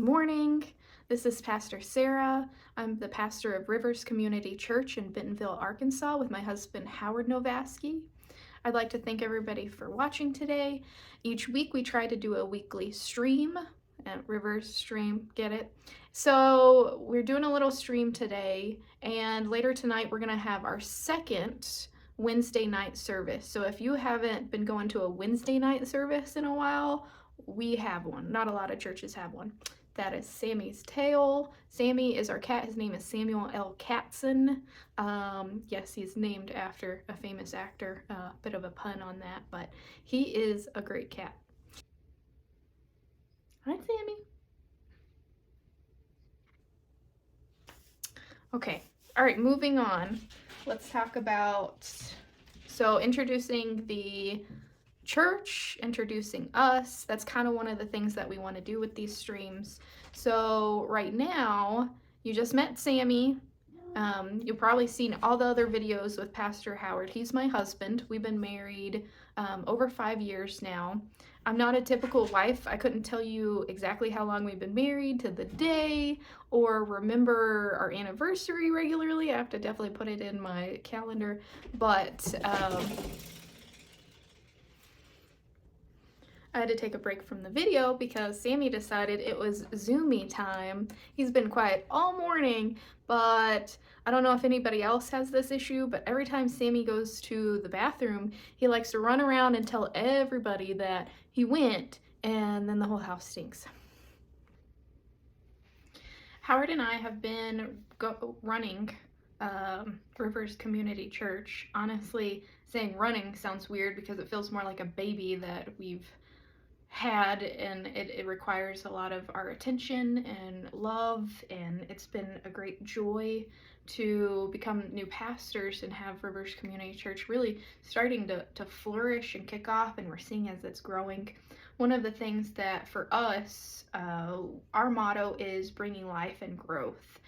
morning. This is Pastor Sarah. I'm the pastor of Rivers Community Church in Bentonville, Arkansas, with my husband Howard Novaski. I'd like to thank everybody for watching today. Each week we try to do a weekly stream, Rivers stream, get it? So we're doing a little stream today, and later tonight we're going to have our second Wednesday night service. So if you haven't been going to a Wednesday night service in a while, we have one. Not a lot of churches have one. That is Sammy's tail. Sammy is our cat. His name is Samuel L. Katzen. Yes, he's named after a famous actor. Bit of a pun on that, but he is a great cat. Hi, Sammy. Okay. All right, moving on. Let's talk about, introducing the church, introducing us. That's kind of one of the things that we want to do with these streams. So right now, you just met Sammy. You've probably seen all the other videos with Pastor Howard. He's my husband. We've been married over 5 years now. I'm not a typical wife. I couldn't tell you exactly how long we've been married to the day or remember our anniversary regularly. I have to definitely put it in my calendar, but I had to take a break from the video because Sammy decided it was Zoomy time. He's been quiet all morning, but I don't know if anybody else has this issue, but every time Sammy goes to the bathroom, he likes to run around and tell everybody that he went, and then the whole house stinks. Howard and I have been running Rivers Community Church. Honestly, saying running sounds weird because it feels more like a baby that we've had, and it requires a lot of our attention and love, and it's been a great joy to become new pastors and have Rivers Community Church really starting to flourish and kick off, and we're seeing as it's growing. One of the things that for us, our motto is bringing life and growth.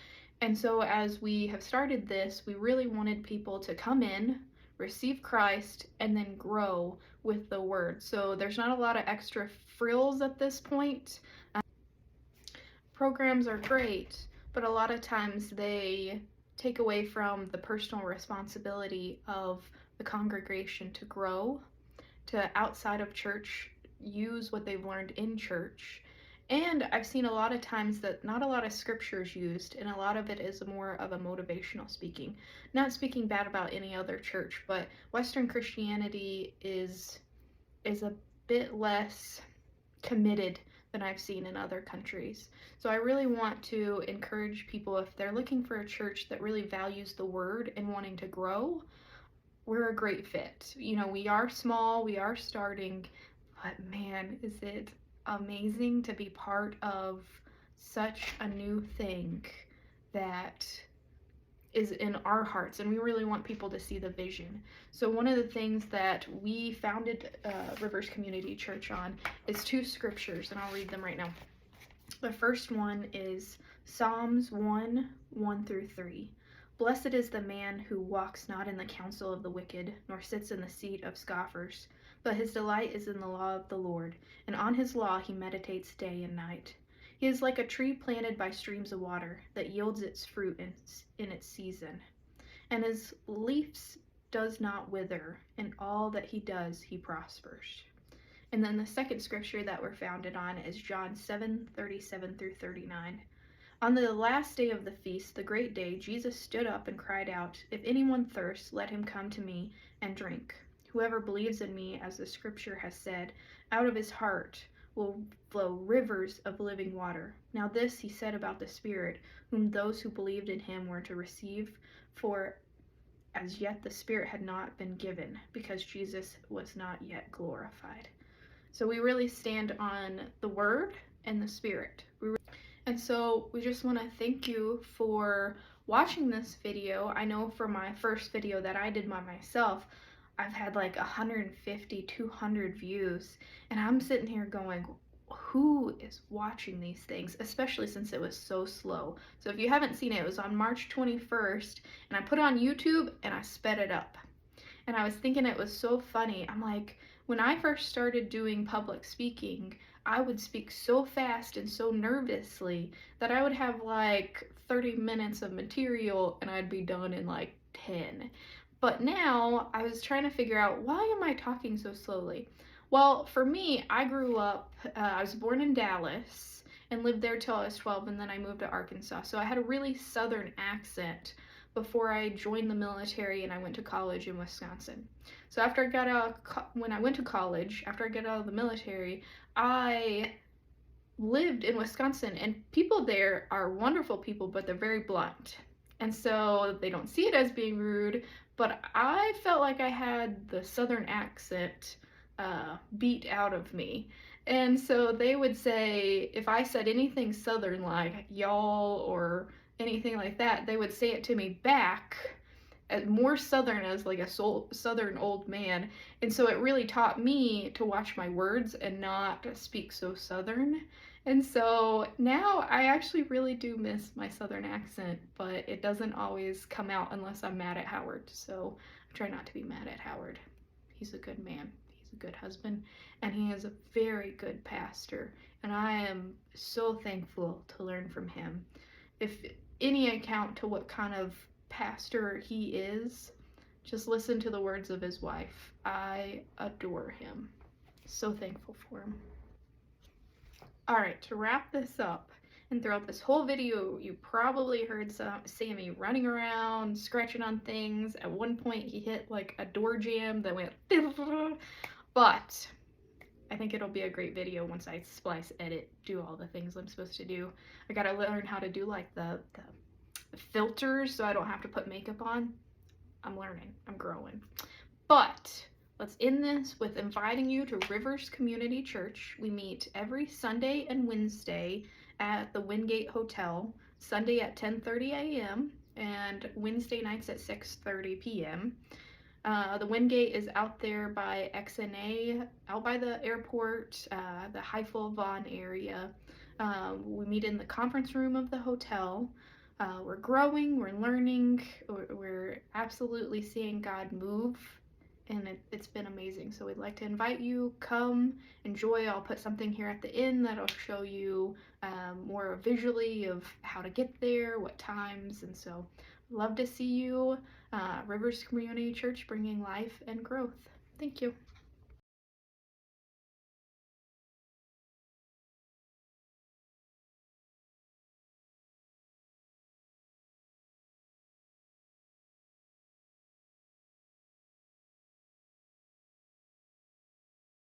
And so as we have started this, we really wanted people to come in, receive Christ, and then grow with the word. So there's not a lot of extra frills at this point. Programs are great, but a lot of times they take away from the personal responsibility of the congregation to grow, to outside of church use what they've learned in church. And I've seen a lot of times that not a lot of scripture is used, and a lot of it is more of a motivational speaking. Not speaking bad about any other church, but Western Christianity is a bit less committed than I've seen in other countries. So I really want to encourage people, if they're looking for a church that really values the word and wanting to grow, we're a great fit. You know, we are small, we are starting, but man, is it amazing to be part of such a new thing that is in our hearts, and we really want people to see the vision. So one of the things that we founded Rivers Community Church on is 2 scriptures, and I'll read them right now. The first one is Psalms 1:1-3. Blessed is the man who walks not in the counsel of the wicked, nor sits in the seat of scoffers, but his delight is in the law of the Lord, and on his law he meditates day and night. He is like a tree planted by streams of water that yields its fruit in its season, and his leaves does not wither, and all that he does he prospers. And then the second scripture that we're founded on is John 7:37-39. On the last day of the feast, the great day, Jesus stood up and cried out, "If anyone thirsts, let him come to me and drink. Whoever believes in me, as the scripture has said, out of his heart will flow rivers of living water." Now this he said about the Spirit, whom those who believed in him were to receive, for as yet the Spirit had not been given, because Jesus was not yet glorified. So we really stand on the Word and the Spirit. And so we just want to thank you for watching this video. I know for my first video that I did by myself, I've had like 150, 200 views, and I'm sitting here going, who is watching these things, especially since it was so slow. So if you haven't seen it, it was on March 21st, and I put it on YouTube and I sped it up. And I was thinking it was so funny. I'm like, when I first started doing public speaking, I would speak so fast and so nervously that I would have like 30 minutes of material and I'd be done in like 10. But now I was trying to figure out, why am I talking so slowly? Well, for me, I grew up, I was born in Dallas and lived there till I was 12, and then I moved to Arkansas. So I had a really southern accent before I joined the military and I went to college in Wisconsin. So after I got out, when I went to college, after I got out of the military, I lived in Wisconsin, and people there are wonderful people, but they're very blunt. And so they don't see it as being rude, but I felt like I had the southern accent beat out of me. And so they would say, if I said anything southern like y'all or anything like that, they would say it to me back as more southern, as like a southern old man. And so it really taught me to watch my words and not speak so southern. And so now I actually really do miss my southern accent, but it doesn't always come out unless I'm mad at Howard. So I try not to be mad at Howard. He's a good man, he's a good husband, and he is a very good pastor. And I am so thankful to learn from him. If any account to what kind of pastor he is, just listen to the words of his wife. I adore him. So thankful for him. Alright, to wrap this up, and throughout this whole video, you probably heard Sammy running around, scratching on things. At one point, he hit like a door jamb that went but I think it'll be a great video once I splice, edit, do all the things I'm supposed to do. I gotta learn how to do like the filters so I don't have to put makeup on. I'm learning, I'm growing. But let's end this with inviting you to Rivers Community Church. We meet every Sunday and Wednesday at the Wingate Hotel, Sunday at 10:30 a.m. and Wednesday nights at 6:30 p.m. The Wingate is out there by XNA, out by the airport, the Heifel Vaughn area. We meet in the conference room of the hotel. We're growing, we're learning, we're absolutely seeing God move, and it's been amazing. So we'd like to invite you, come, enjoy. I'll put something here at the end that'll show you more visually of how to get there, what times, and so love to see you. Rivers Community Church, bringing life and growth. Thank you.